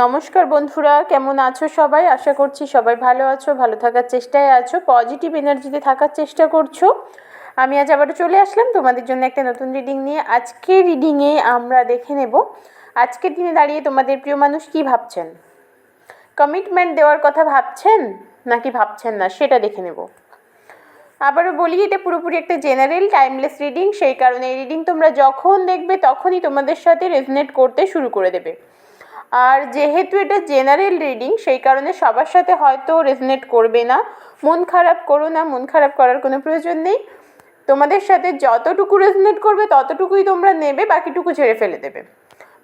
নমস্কার বন্ধুরা, কেমন আছো সবাই? আশা করছি সবাই ভালো আছো, ভালো থাকার চেষ্টায় আছো, পজিটিভ এনার্জিতে থাকার চেষ্টা করছো। আমি আজ আবারও চলে আসলাম তোমাদের জন্য একটা নতুন রিডিং নিয়ে। আজকের রিডিংয়ে আমরা দেখে নেব আজকের দিনে দাঁড়িয়ে তোমাদের প্রিয় মানুষ কী ভাবছেন। কমিটমেন্ট দেওয়ার কথা ভাবছেন নাকি ভাবছেন না, সেটা দেখে নেব। আবারও বলি, এটা পুরোপুরি একটা জেনারেল টাইমলেস রিডিং, সেই কারণে এই রিডিং তোমরা যখন দেখবে তখনই তোমাদের সাথে রেজনেট করতে শুরু করে দেবে। আর যেহেতু এটা জেনারেল রিডিং, সেই কারণে সবার সাথে হয়তো রেজনেট করবে না। মন খারাপ করো না, মন খারাপ করার কোনো প্রয়োজন নেই। তোমাদের সাথে যতটুকু রেজনেট করবে ততটুকুই তোমরা নেবে, বাকিটুকু ছেড়ে ফেলে দেবে।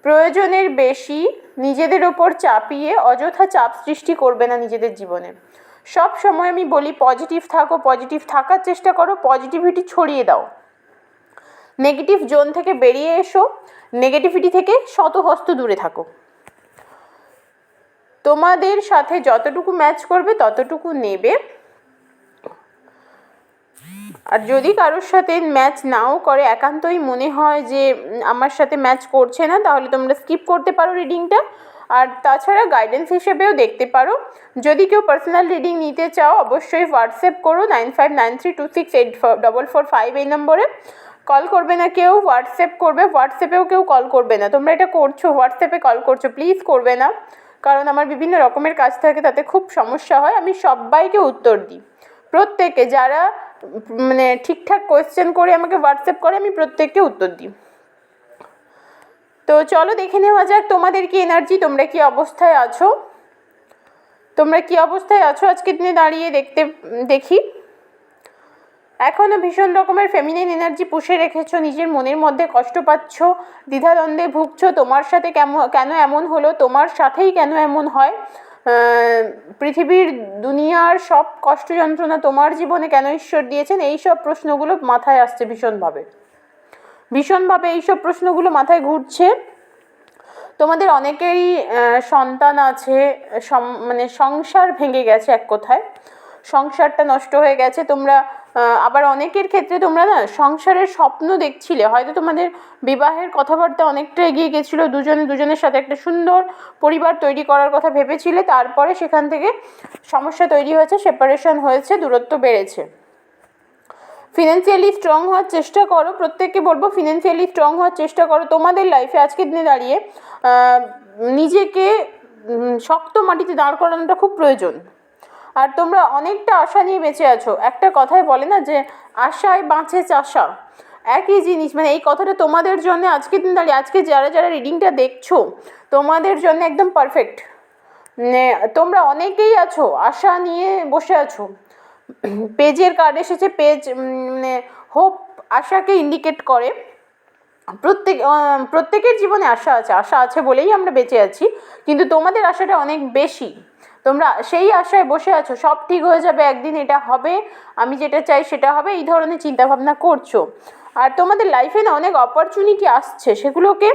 প্রয়োজনের বেশি নিজেদের ওপর চাপিয়ে অযথা চাপ সৃষ্টি করবে না নিজেদের জীবনে। সব সময় আমি বলি পজিটিভ থাকো, পজিটিভ থাকার চেষ্টা করো, পজিটিভিটি ছড়িয়ে দাও। নেগেটিভ জোন থেকে বেরিয়ে এসো, নেগেটিভিটি থেকে শতহস্ত দূরে থাকো। তোমাদের সাথে যতটুকু ম্যাচ করবে ততটুকু নেবে। আর যদি কারোর সাথে ম্যাচ নাও করে, একান্তই মনে হয় যে আমার সাথে ম্যাচ করছে না, তাহলে তোমরা স্কিপ করতে পারো রিডিংটা। আর তাছাড়া গাইডেন্স হিসেবেও দেখতে পারো। যদি কেউ পার্সোনাল রিডিং নিতে চাও, অবশ্যই হোয়াটসঅ্যাপ করো 9593268445 এই নম্বরে। কল করবে না কেউ, হোয়াটসঅ্যাপ করবে। হোয়াটসঅ্যাপেও কেউ কল করবে না। তোমরা এটা করছো, হোয়াটসঅ্যাপে কল করছো, প্লিজ করবে না, কারণ আমার বিভিন্ন রকমের কাজ থাকে, তাতে খুব সমস্যা হয়। আমি সবাইকে উত্তর দিই, প্রত্যেকে যারা ঠিকঠাক কোয়েশ্চেন করে আমাকে হোয়াটসঅ্যাপ করে, আমি প্রত্যেককে উত্তর দিই। তো চলো দেখে নেওয়া যাক তোমাদের কি এনার্জি, তোমরা কি অবস্থায় আছো, আজকের দিনে দাঁড়িয়ে দেখি। এখনও ভীষণ রকমের ফেমিনিন এনার্জি পুষে রেখেছো, নিজের মনের মধ্যে কষ্ট পাচ্ছ, দ্বিধাদ্বন্দ্বে ভুগছো। তোমার সাথে কেন এমন হলো, তোমার সাথেই কেন এমন হয়, পৃথিবীর দুনিয়ার সব কষ্ট যন্ত্রণা তোমার জীবনে কেন ঈশ্বর দিয়েছেন, এই সব প্রশ্নগুলো মাথায় আসছে ভীষণভাবে এইসব প্রশ্নগুলো মাথায় ঘুরছে। তোমাদের অনেকেরই সন্তান আছে, সংসার ভেঙে গেছে, এক কথায় সংসারটা নষ্ট হয়ে গেছে। তোমরা আবার অনেকের ক্ষেত্রে তোমরা না সংসারের স্বপ্ন দেখছিলে, হয়তো তোমাদের বিবাহের কথাবার্তা অনেকটা এগিয়ে গেছিলো, দুজনের সাথে একটা সুন্দর পরিবার তৈরি করার কথা ভেবেছিলে, তারপরে সেখান থেকে সমস্যা তৈরি হয়েছে, সেপারেশন হয়েছে, দূরত্ব বেড়েছে। ফিনান্সিয়ালি স্ট্রং হওয়ার চেষ্টা করো, প্রত্যেককে বলবো ফিনান্সিয়ালি স্ট্রং হওয়ার চেষ্টা করো। তোমাদের লাইফে আজকের দিনে দাঁড়িয়ে নিজেকে শক্ত মাটিতে দাঁড় করানোটা খুব প্রয়োজন। আর তোমরা অনেকটা আশা নিয়ে বেঁচে আছো। একটা কথাই বলে না যে আশায় বাঁচে চাষা, একই জিনিস। এই কথাটা তোমাদের জন্য আজকের দিন দাঁড়িয়ে, আজকে যারা রিডিংটা দেখছো, তোমাদের জন্য একদম পারফেক্ট। তোমরা অনেকেই আছো আশা নিয়ে বসে আছো। পেজের কার্ড এসেছে, পেজ হোপ আশাকে ইন্ডিকেট করে। প্রত্যেকের জীবনে আশা আছে বলেই আমরা বেঁচে আছি, কিন্তু তোমাদের আশাটা অনেক বেশি। তোমরা সেই আশায় বসে আছো, সব ঠিক হয়ে যাবে একদিন, এটা হবে, আমি যেটা চাই সেটা হবে, এই ধরনের চিন্তাভাবনা করছো। আর তোমাদের লাইফে না অনেক অপরচুনিটি আসছে, সেগুলোকে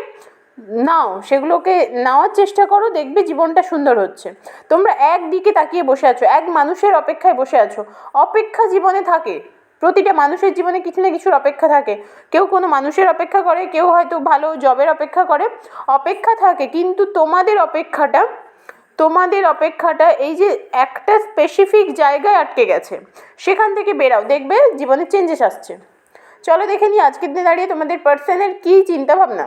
নেওয়ার চেষ্টা করো, দেখবে জীবনটা সুন্দর হচ্ছে। তোমরা একদিকে তাকিয়ে বসে আছো, এক মানুষের অপেক্ষায় বসে আছো। অপেক্ষা জীবনে থাকে, প্রতিটা মানুষের জীবনে কিছু না কিছুর অপেক্ষা থাকে। কেউ কোনো মানুষের অপেক্ষা করে, কেউ হয়তো ভালো জবের অপেক্ষা করে, অপেক্ষা থাকে। কিন্তু তোমাদের অপেক্ষাটা এই যে একটা স্পেসিফিক জায়গায় আটকে গেছে, সেখান থেকে বেরাও, দেখবে জীবনে চেঞ্জেস আসছে। চলো দেখে নিই আজকের দিনে দাঁড়িয়ে তোমাদের পার্সনের কী চিন্তাভাবনা।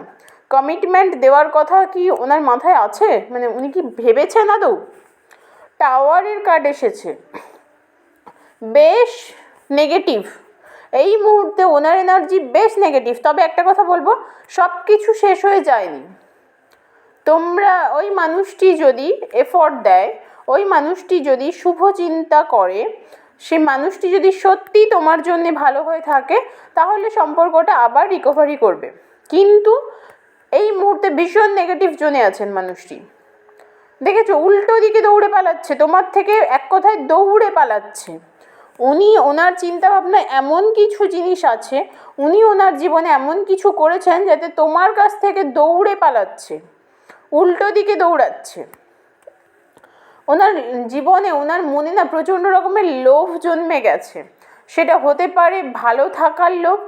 কমিটমেন্ট দেওয়ার কথা কি ওনার মাথায় আছে, উনি কি ভেবেছেন আদৌ? টাওয়ারের কার্ড এসেছে, বেশ নেগেটিভ এই মুহূর্তে, ওনার এনার্জি বেশ নেগেটিভ। তবে একটা কথা বলবো, সব কিছু শেষ হয়ে যায়নি। তোমরা ওই মানুষটি যদি এফোর্ট দেয়, ওই মানুষটি যদি শুভ চিন্তা করে, সে মানুষটি যদি সত্যি তোমার জন্য ভালো হয়ে থাকে, তাহলে সম্পর্কটা আবার রিকভারি করবে। কিন্তু এই মুহূর্তে ভীষণ নেগেটিভ জোনে আছেন মানুষটি। দেখেছো, উল্টো দিকে দৌড়ে পালাচ্ছে তোমার থেকে, এক কথায় দৌড়ে পালাচ্ছে। ওনার চিন্তাভাবনা এমন কিছু জিনিস আছে, উনি ওনার জীবনে এমন কিছু করেছেন যাতে তোমার কাছ থেকে দৌড়ে পালাচ্ছে, উল্টো দিকে দৌড়াচ্ছে। ওনার জীবনে, ওনার মনে না প্রচণ্ড রকমের লোভ জন্মে গেছে। সেটা হতে পারে ভালো থাকার লোভ,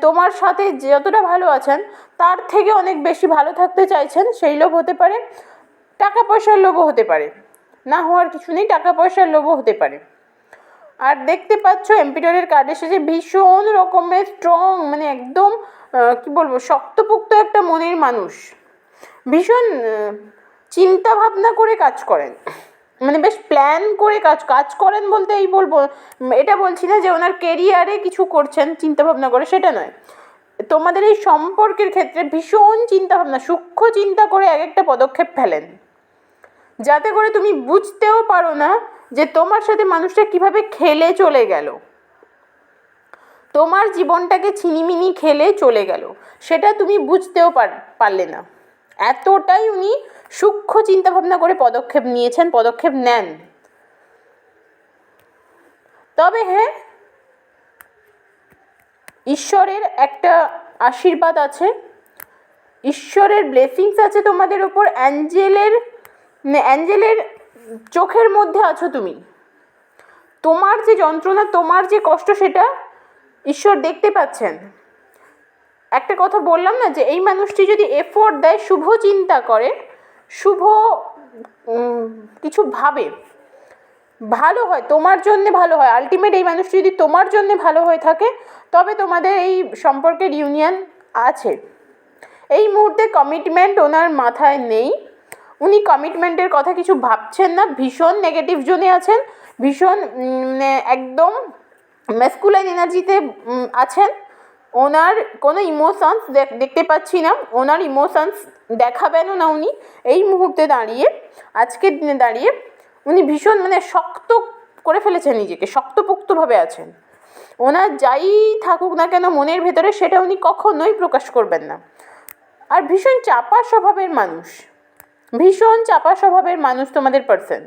তোমার সাথে যতটা ভালো আছেন তার থেকে অনেক বেশি ভালো থাকতে চাইছেন, সেই লোভ হতে পারে। টাকা পয়সার লোভও হতে পারে, না হওয়ার কিছু নেই, টাকা পয়সার লোভও হতে পারে। আর দেখতে পাচ্ছ এম্পিরারের কার্ড এসেছে, ভীষণ রকমের স্ট্রং, মানে একদম কি বলবো, শক্তপোক্ত একটা মনের মানুষ, ভীষণ চিন্তা ভাবনা করে কাজ করেন, মানে বেশ প্ল্যান করে কাজ করেন বলতে এই বলবো, এটা বলছি না যে ওনার কেরিয়ারে কিছু করছেন চিন্তা ভাবনা করে, সেটা নয়। তোমাদের এই সম্পর্কের ক্ষেত্রে ভীষণ চিন্তা ভাবনা, সূক্ষ্ম চিন্তা করে এক একটা পদক্ষেপ ফেলেন, যাতে করে তুমি বুঝতেও পারো না যে তোমার সাথে মানুষটা কিভাবে খেলে চলে গেল, তোমার জীবনটাকে ছিনিমিনি খেলে চলে গেল, সেটা তুমি বুঝতেও পারলে না। এতটাই উনি সূক্ষ্ম চিন্তাভাবনা করে পদক্ষেপ নিয়েছেন, পদক্ষেপ নেন। তবে হ্যাঁ, ঈশ্বরের একটা আশীর্বাদ আছে, ঈশ্বরের ব্লেসিংস আছে তোমাদের ওপর, অ্যাঞ্জেলের চোখের মধ্যে আছো তুমি। তোমার যে যন্ত্রণা, তোমার যে কষ্ট, সেটা ঈশ্বর দেখতে পাচ্ছেন। একটা কথা বললাম না যে এই মানুষটি যদি এফোর্ট দেয়, শুভ চিন্তা করে, শুভ কিছু ভাবে, ভালো হয়, তোমার জন্যে ভালো হয়, আলটিমেট এই মানুষটি যদি তোমার জন্যে ভালো হয়ে থাকে, তবে তোমাদের এই সম্পর্কের ইউনিয়ন আছে। এই মুহূর্তে কমিটমেন্ট ওনার মাথায় নেই, উনি কমিটমেন্টের কথা কিছু ভাবছেন না, ভীষণ নেগেটিভ জোনে আছেন, ভীষণ একদম ম্যাসকুলাইন এনার্জিতে আছেন। ওনার কোনো ইমোশনস দেখতে পাচ্ছি না, ওনার ইমোশনস দেখাবেনও না উনি এই মুহূর্তে দাঁড়িয়ে, আজকের দিনে দাঁড়িয়ে উনি ভীষণ শক্ত করে ফেলেছেন নিজেকে, শক্তপোক্তভাবে আছেন। ওনার যাই থাকুক না কেন মনের ভেতরে, সেটা উনি কখনোই প্রকাশ করবেন না। আর ভীষণ চাপা স্বভাবের মানুষ, ভীষণ চাপা স্বভাবের মানুষ তোমাদের পার্সন।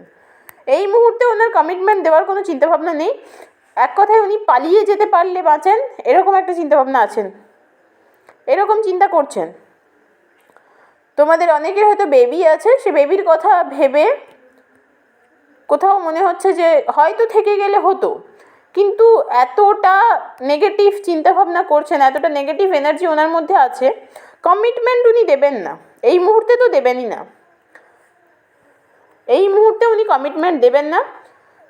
এই মুহূর্তে ওনার কমিটমেন্ট দেওয়ার কোনো চিন্তাভাবনা নেই, এক কথায় উনি পালিয়ে যেতে পারলে বাঁচেন, এরকম একটা চিন্তাভাবনা আছেন, এরকম চিন্তা করছেন। তোমাদের অনেকের হয়তো বেবি আছে, সে বেবির কথা ভেবে কোথাও মনে হচ্ছে যে হয়তো থেকে গেলে হতো, কিন্তু এতটা নেগেটিভ চিন্তাভাবনা করছেন, এতটা নেগেটিভ এনার্জি ওনার মধ্যে আছে, কমিটমেন্ট উনি দেবেন না, এই মুহূর্তে তো দেবেনই না, এই মুহূর্তে উনি কমিটমেন্ট দেবেন না।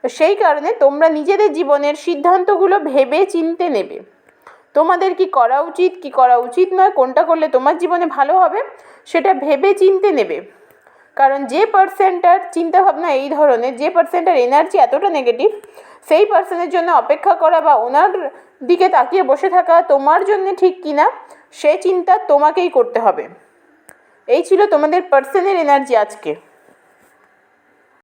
সেই কারণে তোমরা নিজেদের জীবনের সিদ্ধান্তগুলো ভেবে চিনতে নেবে, তোমাদের কি করা উচিত, কি করা উচিত নয়, কোনটা করলে তোমার জীবনে ভালো হবে, সেটা ভেবে চিনতে নেবে। কারণ যে পার্সনটার চিন্তাভাবনা এই ধরনের, যে পার্সনটার এনার্জি এতটা নেগেটিভ, সেই পার্সনের জন্য অপেক্ষা করা বা ওনার দিকে তাকিয়ে বসে থাকা তোমার জন্য ঠিক কিনা, সে চিন্তা তোমাকেই করতে হবে। এই ছিল তোমাদের পার্সনের এনার্জি আজকে।